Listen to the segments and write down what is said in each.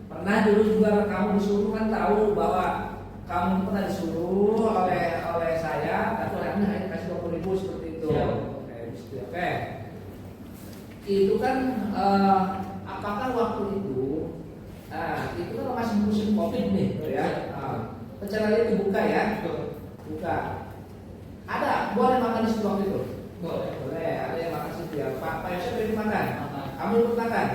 Pernah dulu juga kamu disuruh kan tahu bahwa kamu pernah disuruh oleh saya, atau hanya kasih 20.000 seperti itu. Oke. Itu kan apakah waktu itu itu kan masih musim COVID nih, ya. Pencarian itu buka ya, buka. Ada boleh makan di situ waktu itu? Boleh. Ada yang makan situ ya. Pak Yosef ikut makan. Kamu ikut makan?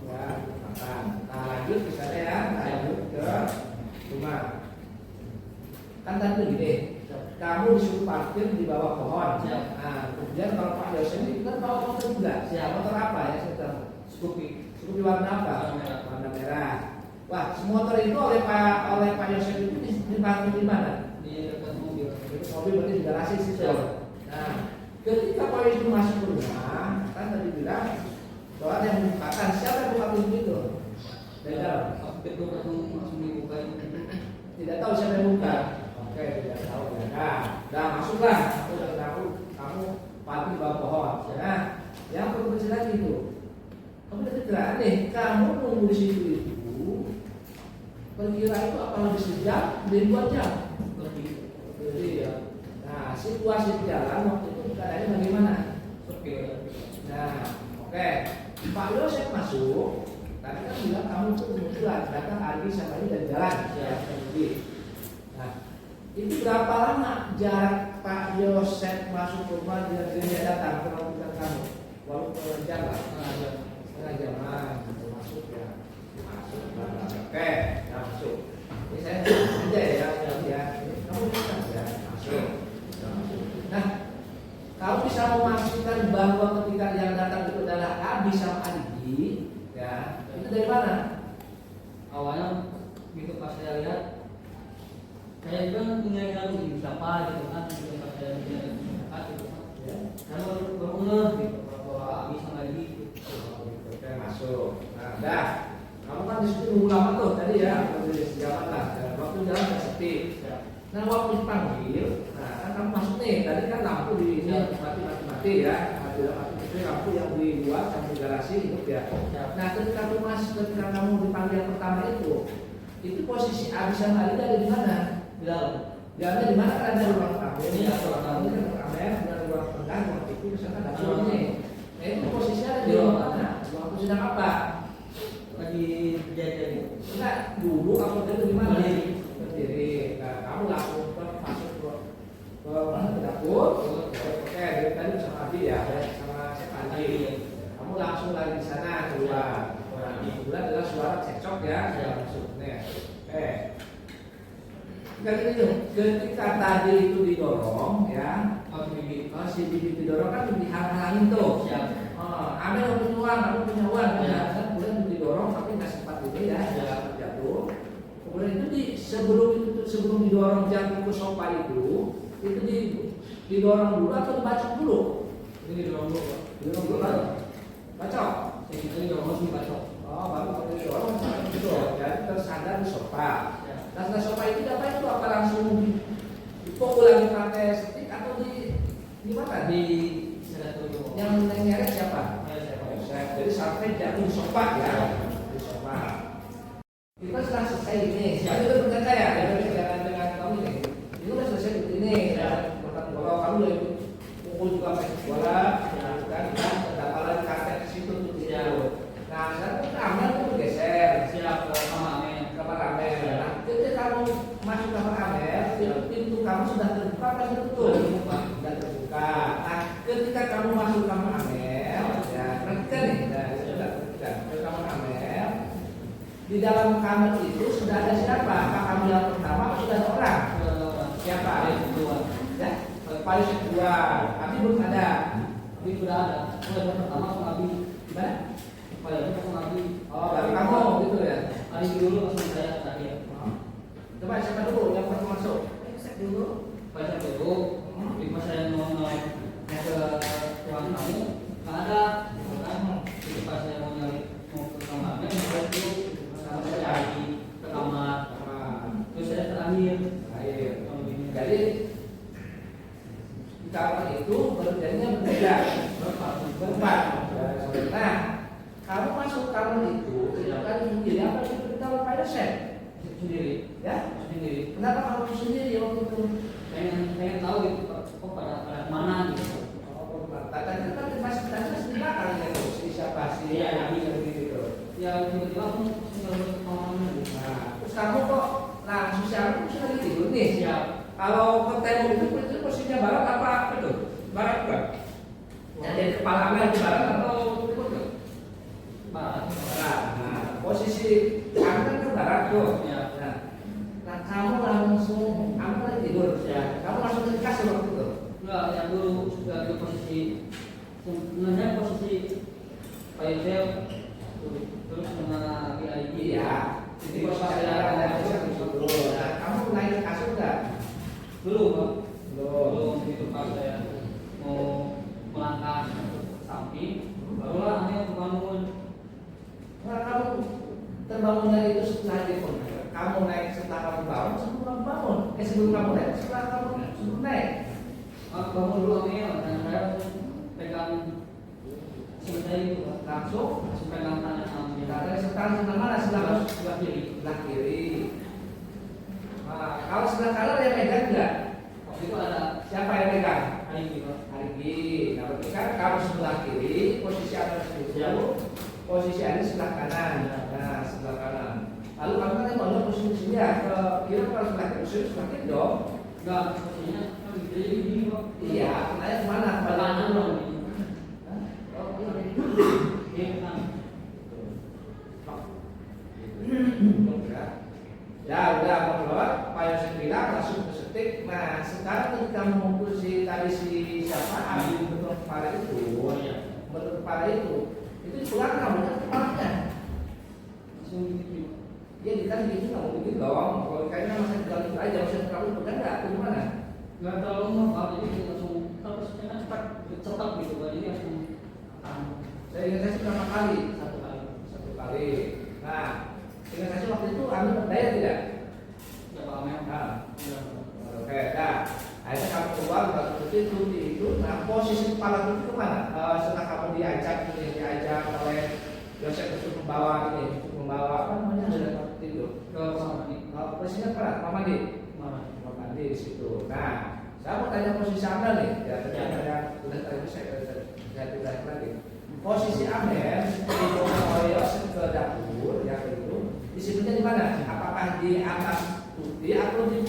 Ya, makan. Nah lanjut misalnya ya, lanjut ke rumah. Kan tadi begini, kamu disuruh parkir di bawah pohon. Nah, kemudian kalau Pak Yosef itu kan bawa motor juga. Motor apa ya? Scoopy warna apa? Warna merah. Wah, motor itu oleh Pak Yosef itu diparkir di mana? Di dekat mobil. Dekat mobil berarti di garasi situ. Nah, ketika Pak Yosef masuk ke rumah, kan tadi bilang bahwa ada yang membukakan. Siapa yang buka pintu itu? Dari dalam. Pintu langsung dibuka. Tidak tahu siapa yang buka. Oke, tidak tahu ya. Nah, masuklah. Kamu parkir di bawah pohon. Nah, yang perlu kecil lagi itu. Kamu udah kira nih, kamu nunggu di situ itu. Perkira itu apa lebih sejam, lebih 2 jam? Lebih ya. Nah, situasi jalan waktu itu keadaannya bagaimana? Nah, oke. Pak Yosef masuk. Tadi kan bilang kamu tuh kebetulan datang Ardi sama ini dari jalan. Nah, itu berapa lama jarak Pak Yosef masuk ke rumah dan dia datang ke rumah kamu? Walaupun jam lah, setengah jaman masuk ya. Masuk. Oke, masuk. Ini saya aja ya. Kamu bisa ya masuk. Nah, kamu bisa memastikan bahwa ketika yang datang itu adalah Abi sama Adi, ya. Itu dari mana? Awalnya gitu pas saya lihat kayak juga tinggal di siapa gitu kan, pas saya lihat gitu kan, kan baru gitu bahwa Abi sama Adi Oke, masuk. Nah, dah. Kamu kan di situ nunggu lama tuh tadi ya, sejam lah. Waktu jalan nggak sepi. Nah, waktu dipanggil, nah kan kamu masuk nih. Tadi kan lampu di sini mati ya. Mati lampu yang di luar sampai garasi hidup ya. Nah, ketika kamu dipanggil yang pertama itu posisi Abi sama Adi ada di mana? di dalam. Jalannya di mana? Kan ada ruang tamu. Ini ruang tamu kan kamar, dan ruang tengah, ruang itu misalkan ada ruang nih. Nah, itu posisinya ada di ruang mana? Ruang itu sedang apa? Lagi jadi Enggak, dulu aku tadi di mana? Berdiri. Nah, kamu langsung masuk ke mana? Ke dapur. Oke, dari tadi sama Abi ya, sama siapa Adi. Kamu langsung lagi di sana keluar. Kemudian adalah suara cekcok ya, masuk nih. Ketika tadi itu didorong ya, si bibi didorong kan dihalang-halangin tuh. Ambil punya uang, aku punya uang, ya. Kan kemudian didorong tapi nggak sempat gitu ya, jatuh. Kemudian itu sebelum didorong jatuh ke sofa itu didorong dulu atau dibacok dulu? Ini didorong dulu, Pak. Didorong dulu baru bacok. Yang kita didorong langsung bacok. Baru kalau didorong gitu, jadi tersandar di sofa. Nah, sofa itu apa itu? Apa langsung dipukul lagi pakai stick atau di mana? Di sana dulu. Yang nyeret siapa? Jadi sampai jatuh di sofa ya, di sofa. Kita sudah selesai ini. Siapa itu berkata saya? Dengan kamu ini. Itu sudah selesai ini. Kalau kamu udah ikut pukul juga pakai bola, kan? Terdapat lagi karpet di situ tuh. Nah, sekarang kamar itu bergeser. Siap ke kamar Amer. Nah, ketika kamu masuk kamar Amer, pintu kamu sudah terbuka atau tertutup? Sudah terbuka. Nah, ketika kamu masuk kamar Amer, ya, perhatikan nih, sudah terbuka. Ke kamar Amer, di dalam kamar itu sudah ada siapa? Apakah kamu yang pertama atau sudah ada orang? Siapa? Kedua. Ya, paling kedua. Abi belum ada. Abi sudah ada. Yang pertama sama Abi. Gimana? Paling sama Abi. Oh, baru kamu gitu ya? Abi dulu langsung saya terakhir. Coba siapa dulu yang pertama masuk? Cek dulu. Baca dulu. Pas saya mau ke ruang tamu, nggak ada. Jadi pas saya mau ke kamarnya, saya dulu sama saya lagi ke kamar. Terus saya terakhir. Jadi di kamar itu berjadinya bertiga, berempat. Nah, kamu masuk kamar itu resep? Sendiri. Ya? Sendiri. Kenapa kamu sendiri waktu itu? Pengen tahu gitu kok pada kemana gitu. Tadi kan masih sendiri kali itu siapa sih? Iya, yang gitu. Ya tiba-tiba aku tinggal kemana gitu. Nah, terus kamu kok langsung siapa sudah lagi tidur nih? Siap. Kalau ke tembok itu posisinya barat apa betul? Barat bukan? Yang dari kepala anda itu barat atau betul? Barat. Barat. Nah, posisi anda kan ke barat tuh. Ya. Nah, kamu langsung, kamu lagi tidur ya? Kamu langsung ke kasur waktu itu? Enggak, yang dulu sudah di posisi sebenarnya posisi PayPal terus dengan BIG. Iya. Jadi pas saya ada dulu. Nah, kamu naik ke kasur nggak? dulu Pak. Belum. Belum itu pas saya mau melangkah ke samping, barulah ini aku bangun. Nah, kamu terbangun dari itu setelah telepon. Kamu naik setelah kamu bangun, sebelum kamu bangun. Sebelum kamu naik, setelah kamu sebelum naik. Aku bangun dulu awalnya dan saya pegang sebentar itu Pak. Langsung Pegang tangan sama dari setelah mana? sebelah kiri. Sebelah kiri. Nah, kalau sebelah kanan yang pegang enggak? Waktu itu ada Siapa yang pegang? hari Pak. Arigi. Nah, berarti kan kamu sebelah kiri, posisi anda Ya. posisi anda sebelah kanan. Nah, sebelah kanan. Lalu kamu kan mau posisi dia ke kiri, kalau sebelah kiri, posisi sebelah kiri dong. Enggak, posisinya kan jadi gini Pak. Iya, nanya kemana? Ke kanan dong. Hah? Oh, iya. Iya, ke kanan. Ya udah mau keluar, Pak Yosef bilang langsung ke setik. Nah sekarang ketika mengumpul tadi si siapa Abi bentuk kepala itu, bentuk kepala itu pulang rambutnya kepalanya. Langsung gitu. Ya ditarik gitu nggak mau bikin dong. Kalau kayaknya masih tinggal aja, masih terlalu pegang nggak? Itu gimana? Nggak terlalu mahal, jadi langsung terus cepat gitu Pak. Jadi langsung Saya ingat saya sih berapa kali? satu kali. 1 kali. Nah ingat saya waktu itu ambil berdaya tidak? Ya Pak Amel. Nah. Udah. Oke, nah, akhirnya kamu keluar, itu. Nah, posisi kepala itu kemana? Setelah kamu diajak oleh Yosef untuk membawa apa namanya? Sudah tidur. Ke kamar mandi. Posisinya kemana? Kamar mandi. Kamar mandi di situ. Nah, saya mau tanya posisi anda nih. Ya, tadi ada sudah tadi saya tidak lagi. Posisi anda dibawa oleh Yosef ke dapur, ya itu. Disebutnya di mana? Apakah di atas putih atau di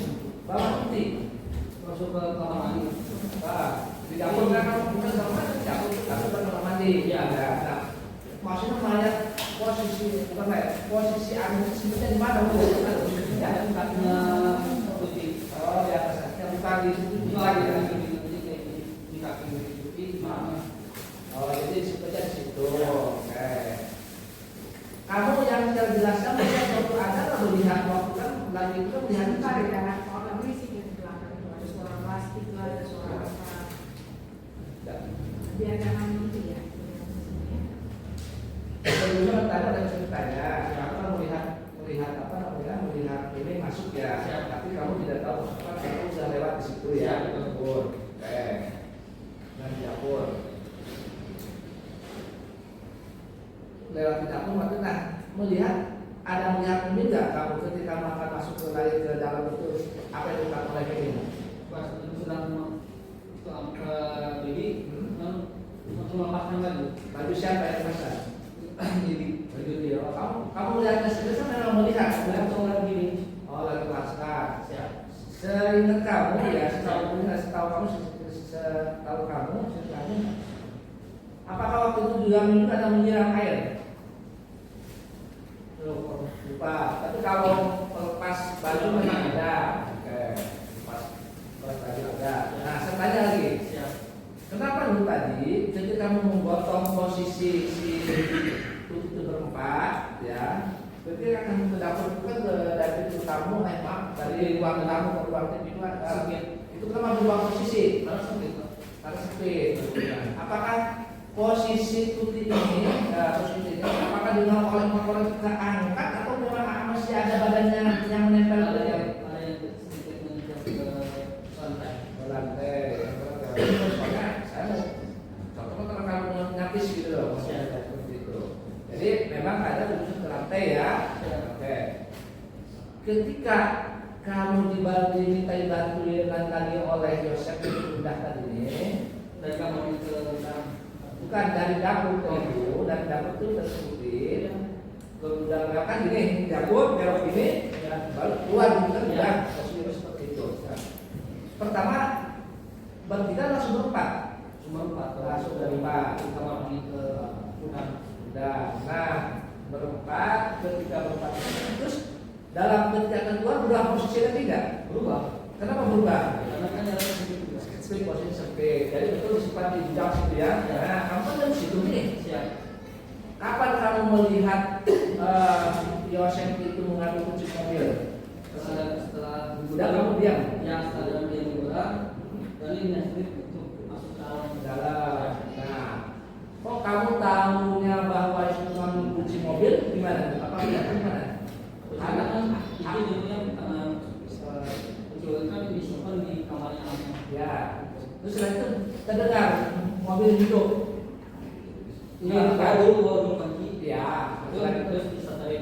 bawah putih? Masuk ke kamar mandi. Di dapur kan kamu bukan kamar mandi, di dapur kamar mandi. Iya. Nah, maksudnya melihat posisi anu sebetulnya di mana? Ya, Kakinya putih. oh di atas, bukan di situ, bukan di atas. Di kaki putih mana? Oh jadi sebetulnya di situ. Oke. Kamu yang jelaskan melihat waktu ada atau melihat waktu kan lagi itu kan melihat Bentar ya, orang berisik di belakang itu ada suara plastik lah, ada suara apa. Biar jangan gitu ya. Sebelumnya tadi ada ceritanya, kamu kan melihat apa namanya, melihat ini masuk ya, tapi kamu tidak tahu apa kamu sudah lewat di situ ya, di dapur. Oke, dan di dapur. Lewat di dapur, maksudnya melihat ini enggak kamu ketika makan masuk ke dalam itu apa yang dilakukan oleh ini? Pas itu sedang jadi langsung lepaskan baju. Baju siapa yang masak? Jadi Baju dia. Oh, kamu melihatnya sendiri memang melihat, langsung lagi gini. oh lagi masak. Siap. Seingat kamu ya, setahu kamu, apakah waktu itu juga minum atau menyiram air? Lupa. Tapi kalau lepas baju memang ada. Oke. Lepas baju ada. Nah, saya tanya lagi. Siap. Kenapa dulu tadi ketika kamu menggotong posisi si itu berempat, ya, ketika kamu ke dapur itu kan dari pintu tamu, maaf, dari ruang tamu ke ruang TV itu kenapa berubah posisi? Karena sempit. Karena sempit. Apakah posisi tuti ini, apakah dibawa oleh motor keangkat atau memang masih ada badannya yang menempel Ada ke yang sedikit menyentuh ke lantai? Soalnya saya mau contohnya kalau kamu ngapis gitu loh, masih ada seperti itu. Jadi memang ada khusus ke lantai ya. Oke. ketika kamu diminta dibantu lagi oleh Yosef itu tadi ini, dari kamar itu ke dalam. bukan dari dapur itu, dari dapur itu tersebutin. Udah kan gini, dapur belok ini, baru keluar gitu kan, ya posisi seperti itu. Nah, pertama bertiga langsung berempat, langsung berempat. Kamar mandi ke Udah. Nah, berempat, ketika berempat terus dalam ketika keluar berubah posisinya tidak? berubah. Kenapa berubah? Karena kan ada sedikit Split posisi sempit. Jadi betul disimpan di jam situ ya. Nah, kamu kan dari situ nih. siap. Kapan kamu melihat Yosef itu mengambil kunci mobil? Setelah Udah kamu diam. ya setelah dia bergerak dan ini sendiri untuk masuk ke dalam. Nah, kok kamu tahunya bahwa itu mengambil kunci mobil gimana? Apa lihat gimana? Karena kan itu dulunya karena penculikan kan disimpan di kamarnya Amel. Ya. Terus setelah itu terdengar mobil hidup. Ini baru kunci. Ya. Setelah itu Terus disertai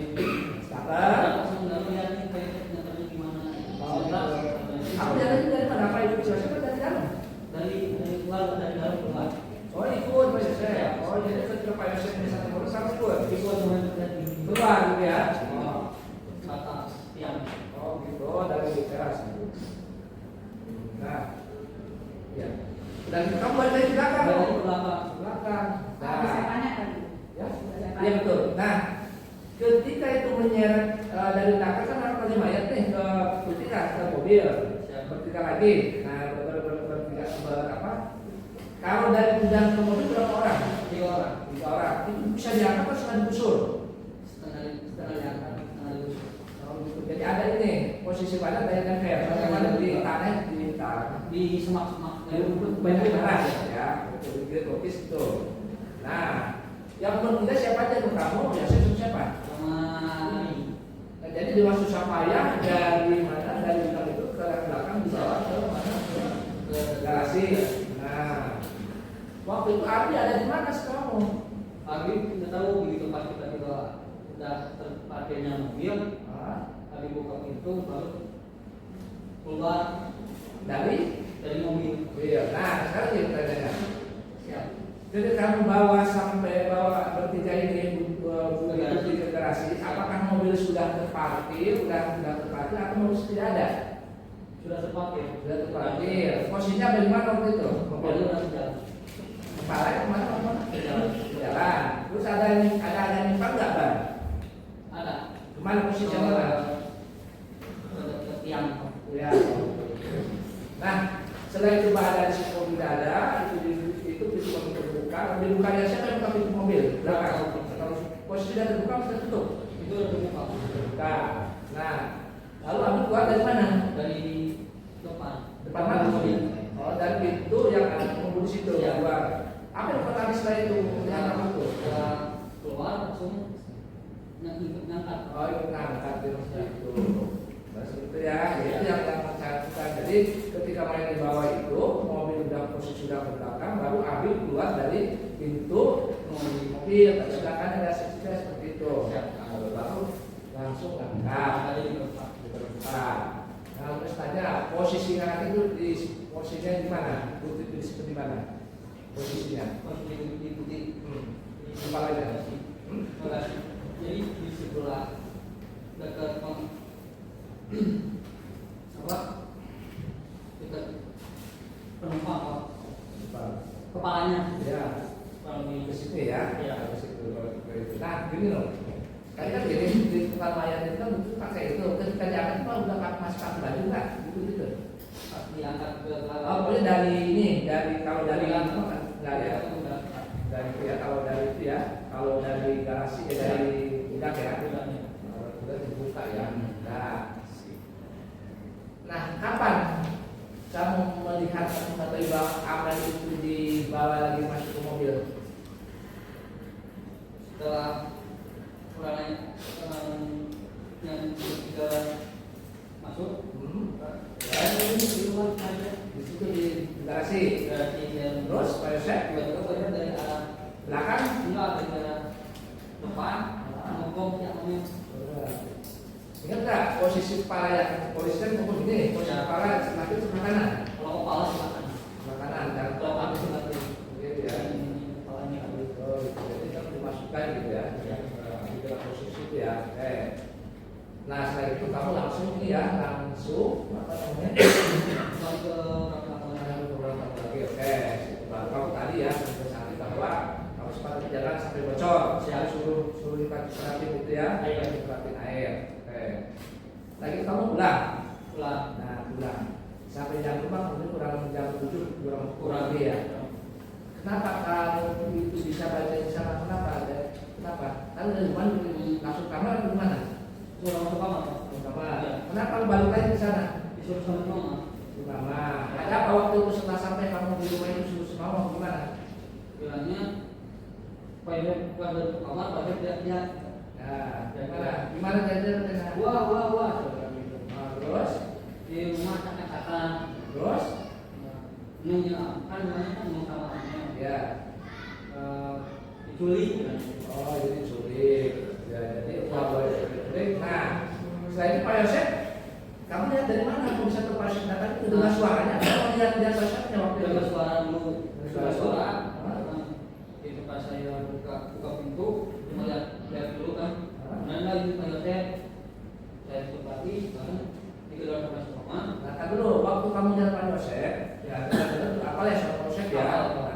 starter. langsung nggak lihat nih kayaknya gimana. Aku dari mana? Apa itu Yosef dari dalam? Dari keluar dari dalam keluar. Oh ikut Pak Yosef. Oh jadi ketika Pak Yosef di satu mobil sama ikut. Ikut menghadap Keluar gitu ya. atas tiang. Oh gitu. Oh, dari teras. Nah, ya. Dan kamu balik dari belakang. Dari dong? belakang. Belakang. Nah, saya tanya tadi. Ya. Saya Iya tanya. betul. Nah, ketika itu menyeret dari belakang kan orang tadi mayat nih ke bertiga ke mobil. Bertiga lagi. Nah, bertiga apa? Kalau dari gudang ke mobil berapa orang? 3 orang. 3 orang. Itu bisa diangkat atau sudah digusur? Setengah diangkat, setengah digusur. Oh, gitu. Jadi ada ini posisi badan dari nempel. Bagaimana di tanah Di semak-semak. banyak darah ya. Betul betul itu. Nah, yang bertiga siapa aja tuh kamu? Biasanya itu siapa? Sama Nah, jadi dimaksud Sapaya dari mana? Dari belakang itu ke belakang dibawa ke mana? Ke garasi. Nah, waktu itu Abi ada di mana kamu? Abi nggak tahu begitu pas tiba-tiba udah terparkirnya mobil, Ah, Abi buka pintu baru keluar dari mobil. iya. Nah, sekarang kita tanya. Siap. Jadi kamu bawa bertiga ini begitu ke garasi, apakah mobil sudah terparkir, sudah terparkir atau mobil tidak ada? Sudah terparkir. Sudah terparkir. Posisinya bagaimana waktu itu? Mobilnya udah jalan. Kepalanya kemana? Jalan. Terus ada nyimpang nggak Bang? Ada. Kemana posisinya mana? Ke tiang. Ya. Nah, setelah itu bahan dari si mobil ada, itu pintu mobil terbuka. Mobil bukanya siapa yang buka pintu mobil? Belakang. Kalau posisi sudah terbuka sudah tutup. Itu udah terbuka. Terbuka. Nah, lalu Abi keluar dari mana? Dari depan. Depan mana mobil? Oh, dari pintu yang ada pengemudi di situ. Ya. Keluar. Apa yang pertama setelah itu? Yang apa itu? Setelah keluar langsung ngangkat. Oh, itu ngangkat di situ. Terus itu ya, itu yang saya lakukan. Jadi ketika main di bawah itu, mobil udah posisi sudah ke belakang, baru Abi keluar dari pintu mobil. Silakan ada sesuatu seperti itu. Nah, baru langsung ngangkat. Ada di depan. Nah, terus tanya posisi ngangkat itu di posisinya di mana? Itu di mana? Posisinya. Di putih. Kepalanya. Jadi di sebelah dekat apa? Dekat penumpang Pak. Kepalanya. Ya. Kalau Ke di situ ya. Ya. Ke situ. Nah, gini loh. Kali kan gini di tempat mayat itu kan pakai itu. Ketika diangkat itu udah masuk pakai baju nggak? Gitu. pas diangkat ke Oh, pokoknya dari ini, kalau dari Dari nggak ya? Dari itu ya, kalau dari itu ya, kalau dari garasi ya dari gudang ya, kalau gudang dibuka ya. Nah, kapan kamu melihat atau bawa aman itu dibawa lagi masuk ke mobil? Setelah pulangan yang ketiga masuk, Dan di luar aja, di situ di garasi. berarti yang Terus Pak Yosef tiba-tiba keluar dari arah belakang. enggak dari arah depan ngomong yang namanya Ingat nggak? posisi kepala ya, posisi kan pukul gini, posisi kepala laki sebelah kanan. Kalau kepala silakan. Sebelah kanan, dan Kalau kaki silakan. gitu ya. Ini kepalanya kan. Oh, gitu. Jadi kan dimasukkan gitu ya. Di dalam posisi itu ya. Oke. Nah setelah itu kamu langsung ini ya, langsung apa namanya? Lalu ke belakang Lagi, oke. Baru kamu tadi ya sampai bahwa kamu sempat jalan sampai bocor. Saya suruh diperatin gitu ya, diperatin air. Oke. Lagi kamu pulang. Nah pulang. Sampai jam rumah mungkin kurang jam 7 kurang lebih ya. Kenapa kalau itu bisa baca di sana? Kenapa? Kalau dari mana langsung kamar atau gimana? Kurang ke kamar. Kenapa lu balik lagi ke sana? Disuruh sama mama. Mama. Ada apa waktu itu setelah sampai kamu di rumah itu suruh mama gimana? Bilangnya pada ke kamar pada dia. Nah, gimana jalan-jalan? Wah. Terus? Di rumah katakan. Terus? Nungnya kan rumahnya kan mau sama Ya. diculik. Oh, jadi sulit. Ya, jadi sulit. Nah, setelah itu Pak Yosef, kamu lihat dari mana kamu bisa tahu Pak Yosef datang itu dengan suaranya? Kamu lihat Yosefnya waktu itu? Dengar suara dulu. Dengar suara. Itu pas saya buka pintu, melihat dulu kan. Dan lagi Pak Yosef, saya sepati, kan dikeluar ke rumah. Nah, kan dulu waktu kamu jalan Pak Yosef, ya itu apa ya Pak Yosef ya?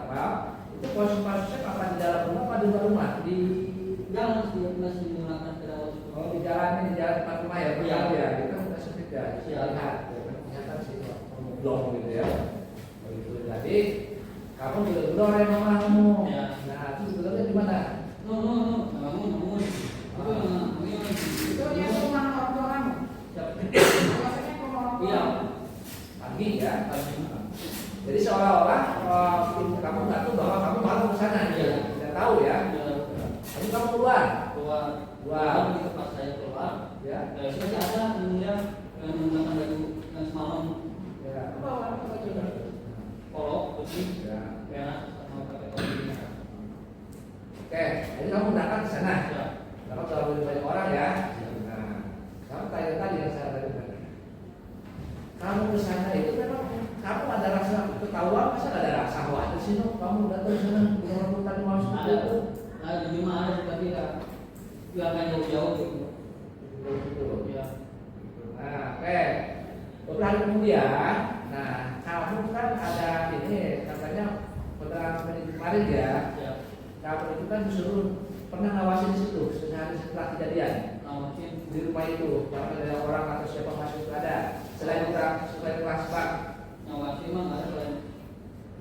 Apa? Itu posisi Pak Yosef apa di dalam rumah apa di luar rumah? Di Jangan masih menggunakan pedal. oh di jalan depan rumah ya? Iya. Ya, itu kan sempit ya. Iya. Lihat, kelihatan sih blong gitu ya. Begitu. Jadi kamu dulu oleh mamamu. Ya. Nah, itu sebetulnya di mana? Namun. Itu dia rumah orang tua kamu. Maksudnya rumah orang tua. Iya. Pagi ya. Jadi seolah-olah kamu nggak tahu bahwa kamu mau ke sana. Iya. Tidak tahu ya. Tapi kamu keluar. Keluar. Di tempat saya keluar. Ya. Saya ada dia menggunakan baju yang semalam Ya. Bawa apa baju? polo putih Ya. merah sama pakai topi. Oke, jadi kamu berangkat ke sana. Ya. Kamu telah lebih banyak orang ya. Nah, kamu tanya tadi yang saya tadi tadi. Kamu ke sana itu memang kamu ada rasa ketahuan, masa nggak ada rasa khawatir sih? Kamu datang ke sana dengan tadi mau seperti Ada. itu. Ada di mana ada tapi nggak akan jauh-jauh gitu. Gitu. Ya. Nah, oke. Beberapa hari kemudian, nah kamu kan ada ini katanya pada minggu kemarin ya. Ya. Kamu itu kan disuruh pernah ngawasin di situ sehari setelah kejadian Nawasin di rumah itu. Bahkan ada orang atau siapa masuk ada. Selain kelas Pak, nawasin mah nggak ada selain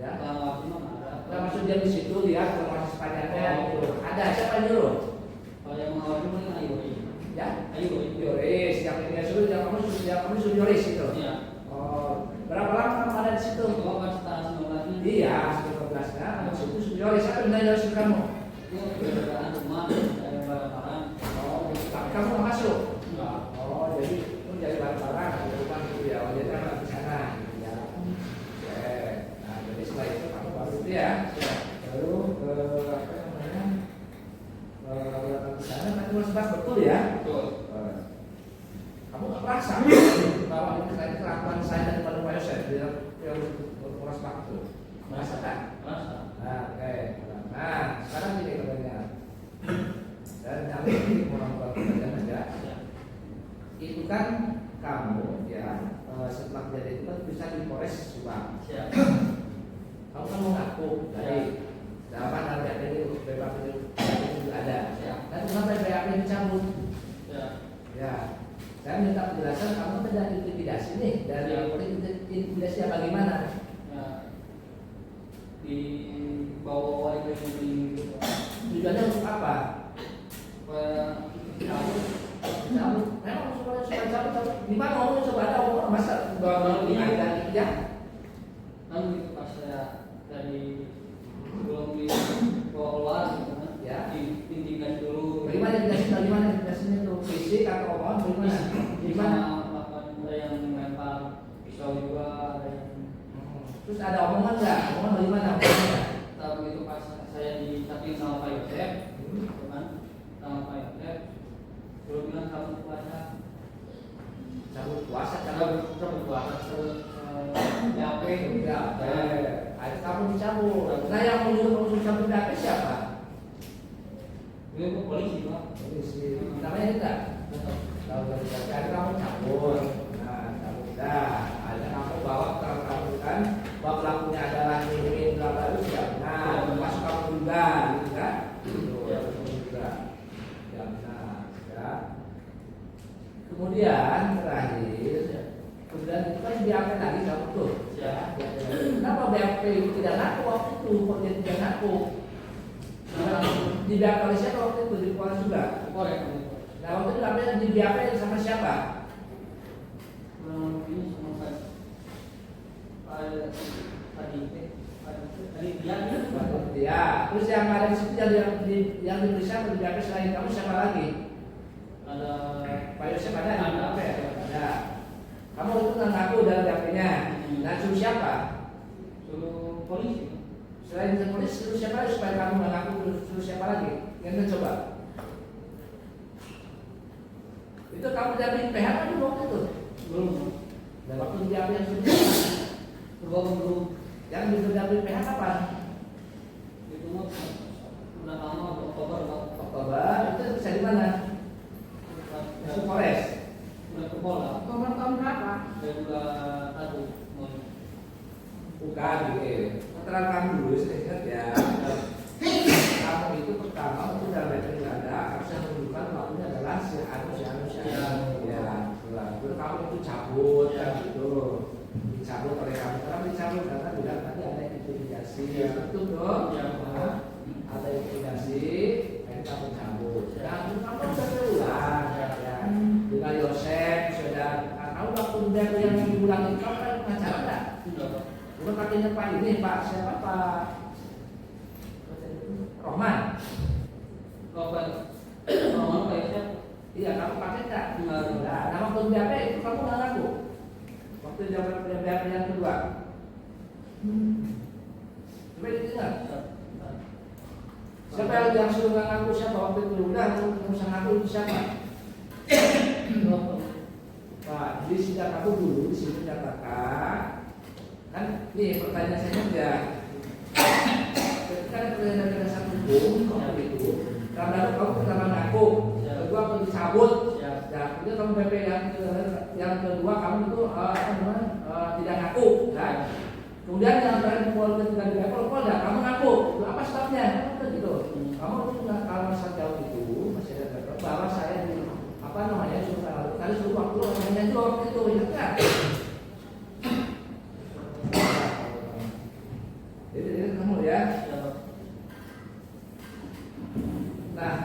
ya. nawasin mah nggak ada. Nah, maksud dia di situ lihat kalau masih sepanjangnya gitu. Ada siapa yang nyuruh? Kalau yang nawasin mah kan ayo. Ya, Ayo. Yoris. Yang ini suruh, yang kamu suruh Yoris itu. Iya. Oh, berapa lama kamu ada di situ? Kalau pas setara 19 ini. Iya, 19-nya. Maksud itu suruh Yoris. Siapa yang Yoris ke kamu? Itu perbedaan rumah saya barang-barang. Oh, tapi kamu nggak masuk. Enggak. Oh, jadi itu jadi barang-barang di rumah gitu ya. Oh, jadi kan di sana gitu ya. Oke. Nah, jadi setelah itu kamu baru itu ya. Lalu apa namanya? Datang ke sana nanti masih betul ya. Betul. Kamu nggak merasa bahwa itu saya kelakuan saya daripada Pak Yosef yang Polres Bak itu merasa kan? Merasa. Nah, oke. Nah, sekarang gini katanya. Dan kami ini orang tua kita aja. Ya. Itu kan kamu ya setelah kejadian itu kan bisa di Polres Subang. Siap. Kamu kan mau ngaku dari dapat harga ini BAP itu juga ada. Ya. Dan kenapa BAP dicabut? Ya. Ya. Saya minta penjelasan kamu tidak intimidasi nih dari Ya. intimidasi bagaimana? Ya. Di bawah wali keliling gitu. Tujuannya untuk apa? Supaya cabut. Cabut. Memang supaya cabut. Di mana ngomong coba ada orang masa baru ini ada ya? Kan gitu pas saya dari sebelum dibawa keluar gitu kan. Ya. Diintikan dulu. Bagaimana intimidasinya itu fisik atau omongan bagaimana? Gimana? Melakukan ada yang melempar pisau juga, ada yang Terus ada omongan nggak? Omongan bagaimana? Omongannya? tahu begitu pas saya dicatin sama Pak Yosef, gitu kan, sama Pak Yosef, belum bilang kamu puasa, cabut puasa, cabut puasa BAP enggak, itu kamu dicabut. Nah yang menyuruh kamu cabut BAP siapa? Itu polisi Pak. Polisi. Namanya enggak? Tahu dari BAP, ada kamu cabut. Nah cabut dah. Ada kamu bawa keterangan kamu kan, bahwa pelakunya adalah ini bla bla itu siap. Nah masuk kamu juga, gitu kan? Itu juga. Ya benar, ya. Kemudian terakhir, kemudian itu kan BAP lagi kamu tuh. Ya. Kenapa BAP itu tidak ngaku waktu itu? Kok dia tidak ngaku? Di BAP oleh siapa waktu itu? Di Polres juga. Korek. Nah waktu itu namanya di BAP sama siapa? Ini sama saya. Tadi Ya. Terus yang ada di situ yang diperiksa di BAP selain kamu siapa lagi? ada Pak Yosef ada? Ada. Ada. Kamu itu nggak ngaku dalam BAP-nya. Nah suruh siapa? suruh polisi. Selain polisi suruh siapa lagi supaya kamu nggak ngaku? Suruh siapa lagi? Yang coba. Itu kamu dari PH kan waktu itu? Belum. Dan waktu di BAP yang sudah Belum. yang dari PH kapan? Itu mah udah lama Oktober Pak. Oktober. Itu bisa di mana? Itu Polres. Udah ke Polda. Oktober tahun berapa? 2021. Bukan gitu. Keterangan kamu dulu saya ingat ya. Kamu itu pertama itu dalam BAP ada harus yang menunjukkan pelakunya adalah si anu. Ya, terus kamu itu cabut kan gitu. Dicabut oleh kamu karena dicabut karena bilang tadi ada intimidasi. Betul dong. Ada intimidasi, akhirnya kamu cabut. Dan kamu sudah berulang ya. Dengan Yosef sudah. Kamu waktu dari yang diulang itu kamu kan pengacara enggak? Sudah. Bukan pakainya Pak ini, Pak siapa Pak Rohman? Rohman kayak siapa? Iya, kamu pakai enggak? Enggak. Nah, nama waktu BAP itu kamu nggak ngaku? Waktu zaman BAP yang kedua. Coba didengar. Siapa yang suruh nggak ngaku siapa waktu itu? Udah, kamu usah ngaku itu siapa? Pak, di sidang aku dulu di sini katakan kan nih pertanyaan saya juga ketika ada pertanyaan dari dasar hukum kalau itu karena kamu pertama ngaku kedua kamu dicabut dan kemudian kamu BP yang kedua kamu itu tidak ngaku kan kemudian yang terakhir ketika di Polda kamu ngaku itu apa sebabnya gitu kamu itu nggak kalau sejauh itu masih ada bahwa saya di apa namanya suruh kali suruh waktu hanya juga waktu itu ingat nggak? Jadi kamu ya. Nah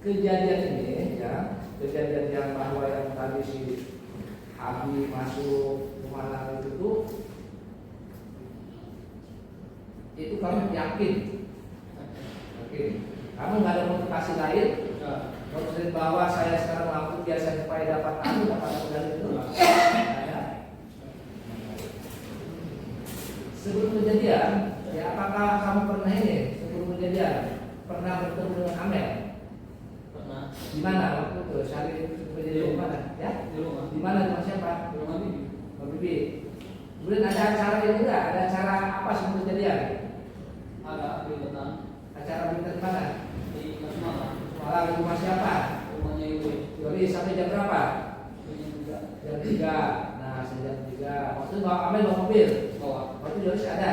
kejadian ini ya kejadian yang bahwa yang tadi si Abi masuk rumah itu kamu yakin kamu nggak ada motivasi lain maksudnya bahwa saya sekarang mampu biasa supaya dapat dari itu sebelum kejadian ya apakah kamu pernah ini sebelum kejadian pernah bertemu dengan Amel? Pernah. Di mana waktu itu hari kejadian di mana ya? Di rumah. Di mana dengan siapa? Di rumah Bibi. Bibi. Kemudian ada acara ini enggak? Ada acara apa sebelum kejadian? Ada binatang. Acara di mana? Di Semarang. Malam di rumah siapa? Rumahnya Yuri. Yuri sampai jam berapa? Jam 3. Nah, jam 3. Waktu itu Amel bawa mobil. Waktu Yuri ada.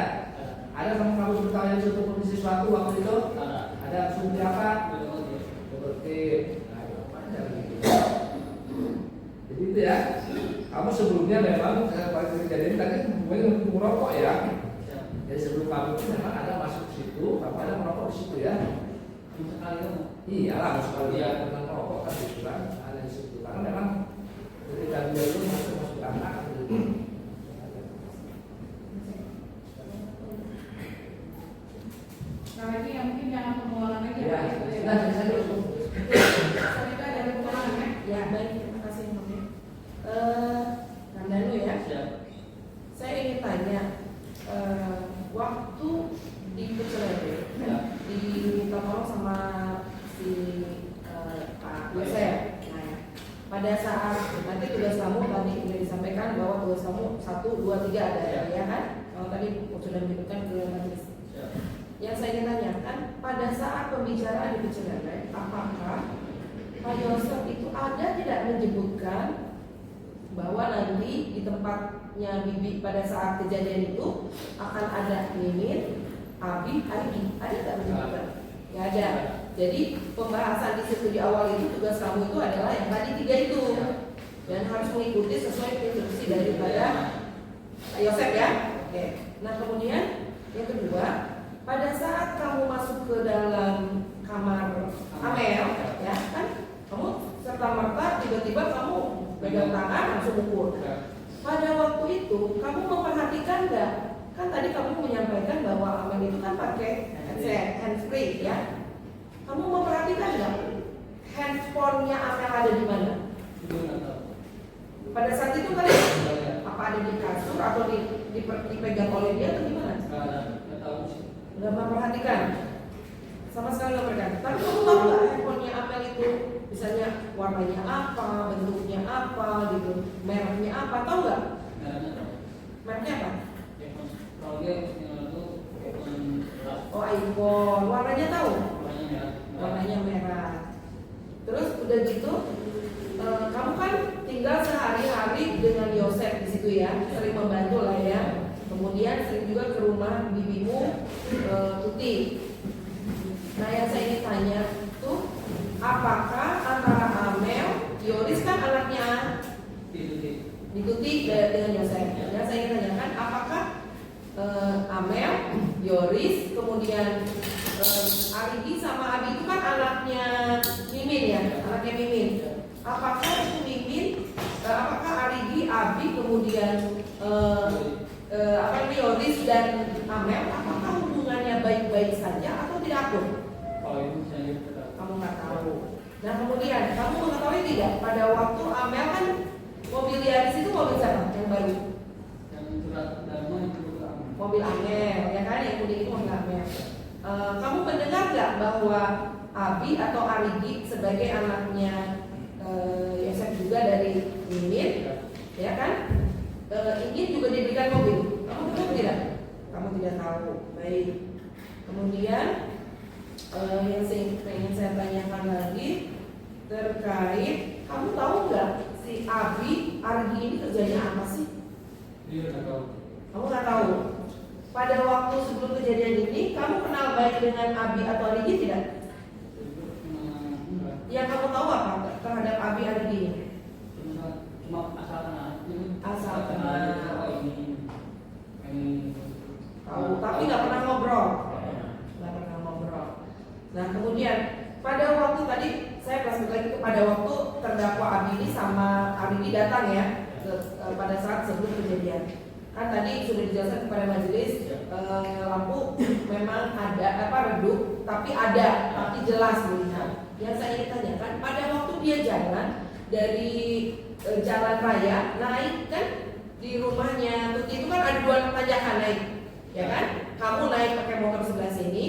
Ada kamu bertanya untuk sesuatu waktu itu? Ada sumber apa? Seperti. Jadi itu ya. Kamu sebelumnya memang pada kejadian tadi hubungannya untuk merokok ya. Jadi sebelum kamu itu memang ada masuk ke situ, kamu ada merokok di situ ya. Iyalah sekali ya tentang merokok kan itu kan ada di situ. Karena memang ketika dia itu masuk anak gitu. Nah lagi yang mungkin jangan pengulangan lagi Ya, saya kita ada pengulangan ya. Ya baik, terima kasih Mbak. Nandanu ya. Saya ingin tanya, waktu di Kucelebe diminta tolong sama si Pak Yosef. Nah, pada saat nanti tugas kamu tadi sudah disampaikan bahwa tugas kamu 1, 2, 3 ada ya kan? Kalau tadi sudah menyebutkan ke majelis. Yang saya ingin tanyakan, pada saat pembicaraan di perceraian, apakah Pak Yosef itu ada tidak menyebutkan bahwa nanti di tempatnya Bibi pada saat kejadian itu akan ada Mimin, Abi, Arigi? Ada tidak menyebutkan? Ya ada. Jadi pembahasan di situ di awal itu tugas kamu itu adalah yang tadi 3 itu dan harus mengikuti sesuai instruksi daripada Pak Yosef ya. Oke. Nah kemudian yang kedua, pada saat kamu masuk ke dalam kamar Amel, ya kan, kamu serta merta tiba-tiba kamu pegang tangan langsung ukur. Pada waktu itu kamu memperhatikan nggak? Kan tadi kamu menyampaikan bahwa Amel itu kan pakai handsfree ya. Kamu memperhatikan nggak handphonenya Amel ada di mana? Pada saat itu kan apa ada di kasur atau dipegang oleh dia atau gimana? Nggak memperhatikan, sama sekali nggak memperhatikan. Tapi kamu tahu nggak handphonenya Amel itu misalnya warnanya apa, bentuknya apa, gitu, mereknya apa, tahu nggak? Mereknya apa? Oh iPhone, warnanya tahu? Warnanya merah. Terus udah gitu, kamu kan tinggal sehari-hari dengan Yosef di situ ya, sering membantu lah ya. Kemudian sering juga ke rumah bibimu Tuti. Nah yang saya ingin tanya tuh, apakah antara Amel, Yoris kan anaknya Tuti dengan Yosef. Yang saya ingin tanyakan, apakah Amel, Yoris, kemudian Arigi sama Abi itu kan anaknya Mimin ya, anaknya Mimin. Apakah itu Mimin, apakah Arigi, Abi, kemudian Yoris dan Amel, apakah hubungannya baik-baik saja atau tidak akur? Kamu nggak tahu. Nah kemudian kamu mengetahui tidak pada waktu Amel kan mobil Yaris itu mobil siapa yang baru? Mobil Amel, ya kan yang kuning itu mobil Amel. Kamu mendengar nggak bahwa Abi atau Arigi sebagai anaknya Yosef juga dari Mimin, ya kan? Ingin juga diberikan mobil. Kamu tahu tidak? Kamu tidak tahu. Baik. Kemudian yang ingin saya tanyakan lagi terkait, kamu tahu nggak si Abi, Arigi ini kerjanya apa sih? Dia nggak tahu. Kamu nggak tahu. Pada waktu sebelum kejadian ini, kamu kenal baik dengan Abi atau Arigi tidak? Yang kamu tahu apa terhadap Abi Arigi ini? Cuma asal kenal. Asal kenal. Ini Tahu, tapi nggak pernah ngobrol. Nggak pernah ngobrol. Nah kemudian pada waktu tadi saya flashback lagi pada waktu terdakwa Abi ini sama Arigi datang ya pada saat sebelum kejadian. Kan tadi sudah dijelaskan kepada majelis lampu memang ada redup, tapi jelas melihat. Yang saya ingin tanyakan, pada waktu dia jalan dari jalan raya naik kan di rumahnya Tuti itu kan ada 2 tanjakan naik, ya kan? Kamu naik pakai motor sebelah sini,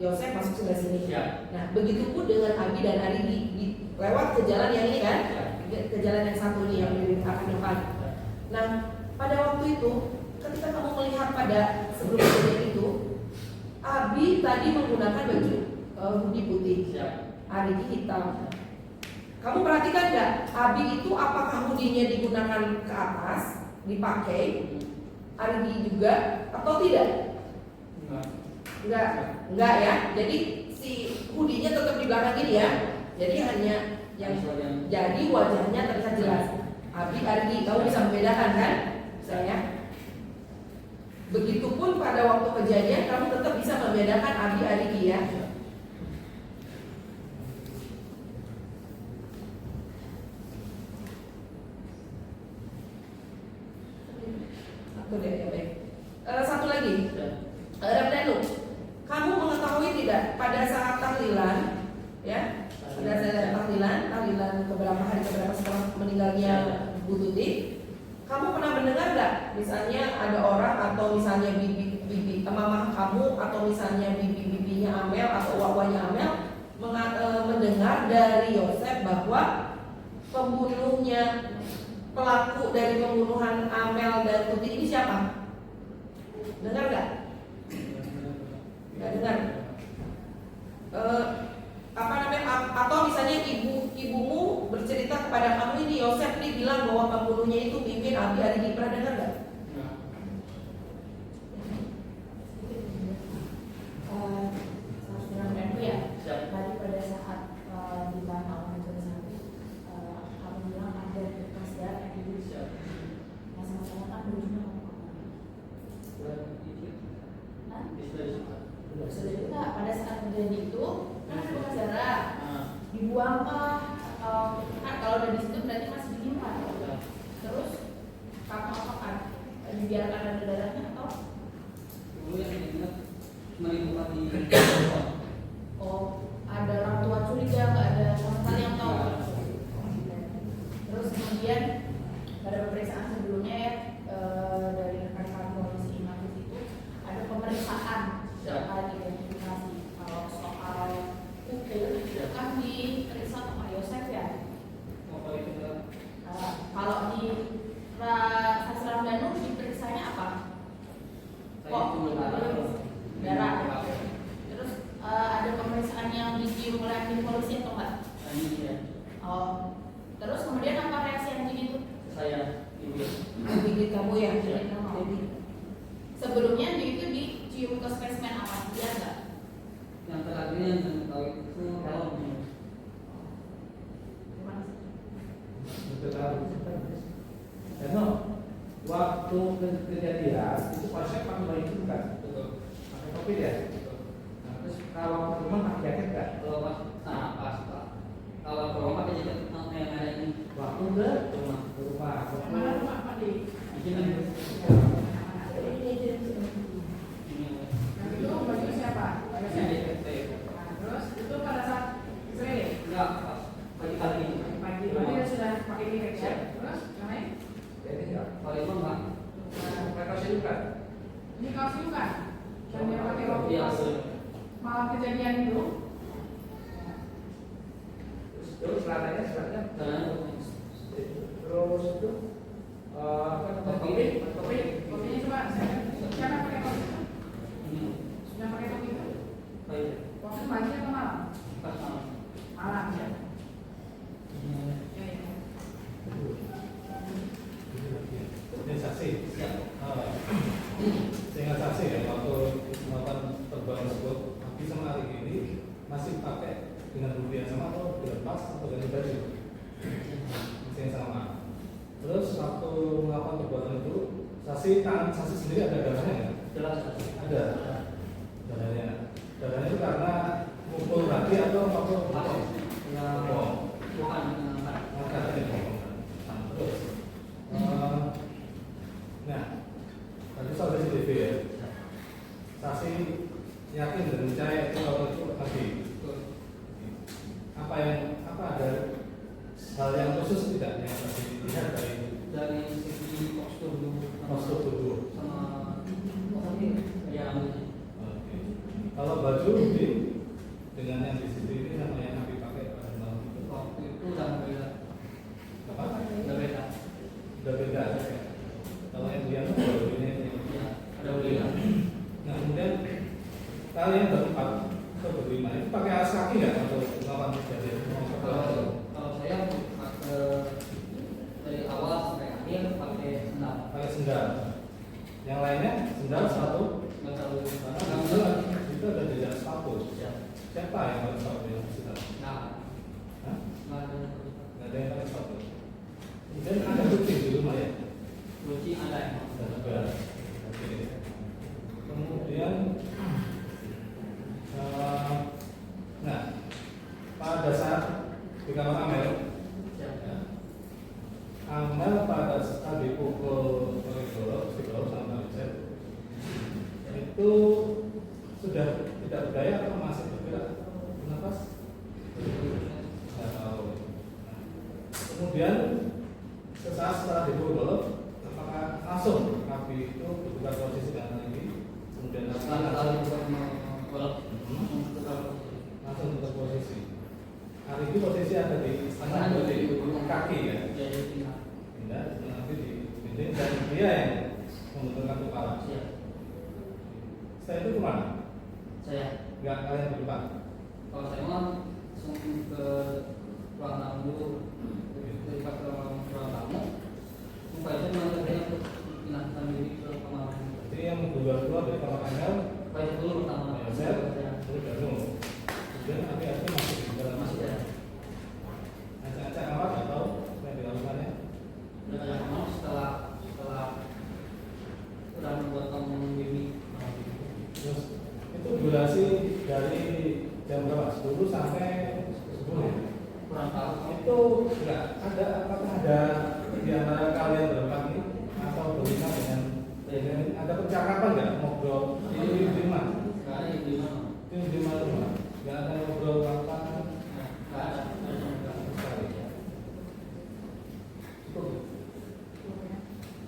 Yosef masuk sebelah sini. Ya. Nah begitupun dengan Abi dan Arigi lewat ke jalan yang ini kan, ke jalan yang satu ini yang di depan. Nah pada waktu itu, ketika kamu melihat pada sebelum kejadian itu, Abi tadi menggunakan baju hoodie putih, Arigi hitam. Kamu perhatikan nggak, Abi itu apakah hoodie-nya digunakan ke atas, dipakai, Arigi juga atau tidak? Enggak ya. Jadi si hoodie-nya tetap di belakang gini ya. Jadi hanya yang jadi wajahnya terlihat jelas. Abi, Arigi, kamu bisa membedakan kan? Saya. Begitupun pada waktu kejadian kamu tetap bisa membedakan Abi Arigi ya. Satu lagi, Rabdanu, kamu mengetahui tidak pada saat tahlilan, ya, pada saat tahlilan beberapa hari setelah meninggalnya Bu Tuti, kamu pernah mendengar nggak? Misalnya ada orang atau misalnya bibi mama kamu atau misalnya bibinya Amel atau wawanya Amel mendengar dari Yosef bahwa pembunuhnya, pelaku dari pembunuhan Amel dan Tuti ini siapa? Dengar nggak? Nggak dengar. Apa namanya? Atau misalnya ibumu bercerita kepada kamu, ini Yosef nih bilang bahwa pembunuhnya itu Mimin, Abi, Aridi, pernah dengar nggak? Tadi pada saat ditanya oleh majelis hakim, kamu bilang ada bekas darah di masa-masanya kan berujungnya kamu sudah juga pada saat kejadian itu kan ada bekas darah dibuang atau kan kalau udah di situ berarti masih disimpan. Terus kamu apakan dibiarkan ada darahnya atau? Dulu yang ingat menimbulkan di Oh, ada orang tua curiga, nggak ada sama sekali yang tahu. Terus kemudian pada pemeriksaan sebelumnya ya dari rekan-rekan polisi Inavis itu ada pemeriksaan soal identifikasi. Kalau soal hukum itu kan diperiksa sama Yosef ya. Kalau di Saksi Ramdhanu diperiksanya apa? Darah. Terus ada pemeriksaan yang dicium oleh anjing polisi atau enggak? Oh. Terus kemudian apa reaksi anjing itu? Saya Gigit kamu ya? Gigit kamu. Jadi Sebelumnya anjing itu dicium ke spesimen apa? Dia enggak? yang terakhir yang saya tahu itu kalau Gimana sih? Karena waktu kejadian itu konsep pakai baju itu kan, pakai topi ya. Nah, terus kalau rumah pakai jaket kan? kalau pas pas kalau kalau pakai jaket yang ada ini Waktu ke rumah. Yang mana rumah Pak Di? di sini Yang itu baju siapa? Baju siapa? Nah, terus itu pada saat X-ray enggak pas pagi-pagi pagi dia sudah pakai direk ya. Terus yang lain? Jadi ya, kalau itu enggak pakai kaos itu kan? Ini kaos itu kan? Dan dia pakai waktu iya pas malam kejadian itu. Terus celananya terus itu topi. Kopinya coba siapa pakai kopi itu? ini Sudah pakai kopi itu? kayak Waktu pagi atau malam? pas malam Malam ya. Ya, ya. Ini saksi. siap Seingat saksi ya, waktu melakukan terbang tersebut, Abi sama Ari ini masih pakai dengan bulu yang sama atau dilepas atau ganti baju? Masih yang sama. Terus waktu melakukan perbuatan itu, tangan saksi sendiri ada darahnya nggak? jelas Ada darahnya. Darahnya itu karena mukul lagi atau waktu yang bukan angkat ini. Terus, nah, tadi soal CCTV ya. Saksi yakin dan percaya itu kalau itu Abi. Apa ada hal yang khusus tidak yang tadi dilihat dari segi postur postur tubuh? sama yang Oke. Kalau baju Abi dengan yang di situ ini sama yang Abi pakai pada malam itu waktu itu udah beda apa? udah beda Udah beda. Kalau yang dia bajunya ini. ya ada beda Nah kemudian kalian berempat atau berlima itu pakai alas kaki nggak untuk melakukan kejadian? kalau saya dari awal sampai akhir pakai sendal Pakai sendal. Yang lainnya sendal satu. nggak terlalu Karena sendal itu ada jejak sepatu. ya Siapa yang pakai sepatu yang sendal? nah Hah? nggak ada Nggak ada yang pakai sepatu. Kemudian ada kucing di rumah ya. kunci ada emang Ada juga. Oke. Kemudian nah pada saat di kamar Amel, ya ya, Amel pada saat dipukul oleh Golok sama Yosef itu sudah tidak berdaya atau masih bergerak bernafas? Nggak tahu. Nah, kemudian sesaat setelah dipukul Golok, apakah langsung Nabi itu bertukar posisi dengan lagi kemudian setelah kali bukan kalau langsung tukar posisi. hari ini posisi ada di setengah di kaki ya. Ya, di tengah. Pindah nanti di dinding dan dia yang membenturkan kepala. Siap. Setelah itu kemana? Saya. Nggak kalian berdepan. Kalau saya mau langsung ke ruang tamu dulu. Ketika ke ruang tamu, supaya saya mengantarnya untuk pindah diri ke kamar. Jadi yang keluar dari kamar anda, Supaya dulu pertama. ya saya gabung. Kemudian hati-hati masuk di dalam Masih ada. acak-acak kamar atau yang dilakukannya. Udah kayak kamar setelah udah membuat kamu ini. Terus itu durasi dari jam berapa? 10 sampai 10. Kurang tahu. Itu enggak ada, apakah ada di antara kalian berempat ini atau berlima dengan ada percakapan nggak ngobrol di mana? Nggak ada yang di mana. Di mana rumah? Nggak ada ngobrol apa? Nggak ada. Cukup.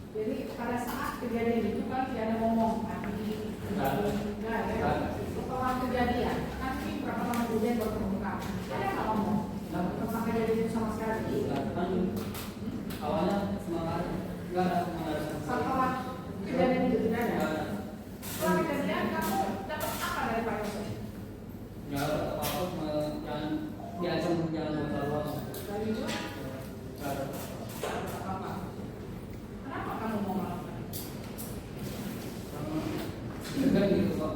Jadi pada saat kejadian itu kan tidak ada ngomong kan di enggak ya. Setelah kejadian kan ini berapa lama kemudian baru terbuka. Ada nggak ngomong? Tentang kejadian itu sama sekali. Kan awalnya semangat nggak ada semangat. Setelah kejadian itu tidak ada. Nggak ada. Setelah kejadian kamu dapat apa dari Pak Yosef? Nggak ada apa-apa. Jangan diancam jangan keluar. Dari itu Nggak ada. apa? Kenapa kamu mau melakukan itu? Karena gitu kok.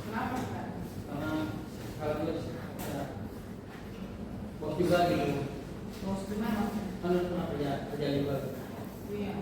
Kenapa kan? Karena kalau terus bos juga gitu. Bos gimana? Kan pernah kerja juga. Iya.